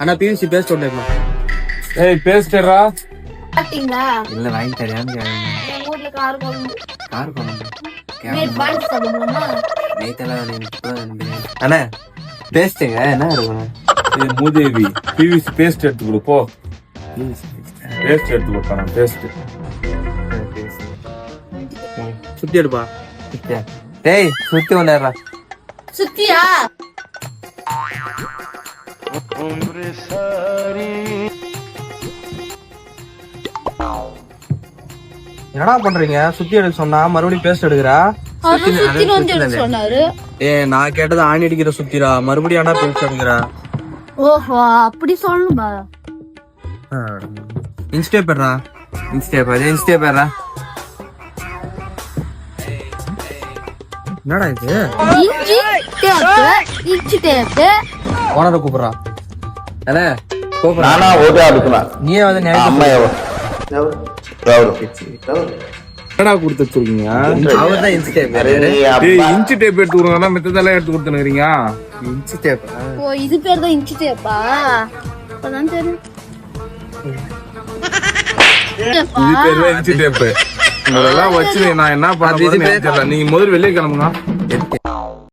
ஆனா PVC paste ஒண்ணு ஏய் பேஸ்டரா பாத்தீங்களா இல்ல வாங்கி தரியான்னு எங்க ஊர்ல கார் குழம்பு கார் கொண்டு பாண்டி சாப்பிடுவோமா அண்ணா பேஸ்ட்டுங்க என்ன இருக்கணும் இது மூதேவி பிவிசி பேஸ்ட் எடுத்து கொடு போ பேஸ்ட் எடுத்து கொடுப்பாங்க பேஸ்ட் சுத்தி எடுப்பா டேய் சுத்தி கொண்டாடுறா சுத்தியா என்னடா பண்றீங்க சுத்தி எடுக்க சொன்னா மறுபடியும் பேஸ்ட் எடுக்கிறா சுத்தி வந்து எடுக்க சொன்னாரு நான் கேட்டது ஆணி அடிக்கிற சுத்திரா மறுபடியும் ஆனா பேஸ்ட் எடுக்கிறா ஓஹோ அப்படி சொல்லுமா இன்ஸ்டே பேர்றா இன்ஸ்டே பேர்றா என்னடா இது இன்ச்சி டேப்பு ஓனரை கூப்பிடுறா அண்ணே கூப்பிடுறா நானா ஓட்டா எடுக்கலாம் நீயே வந்து அம்மா என்னடா கொடுத்து வச்சிருக்கீங்க அவர் தான் இன்ஸ்டே பேர் டேய் இன்ச் டேப் எடுத்து கொடுங்கன்னா மித்ததெல்லாம் எடுத்து கொடுத்துனுறீங்க இன்ச்சி டேப் ஓ இது பேர் தான் இன்ச்சி டேப்பா அப்பதான் தெரியும் இது பேர் தான் இன்ச் டேப் இதெல்லாம் வச்சு நான் என்ன பண்ண போறேன்னு எனக்கு தெரியல. நீங்க முதல்ல வெளியே கிளம்புங்க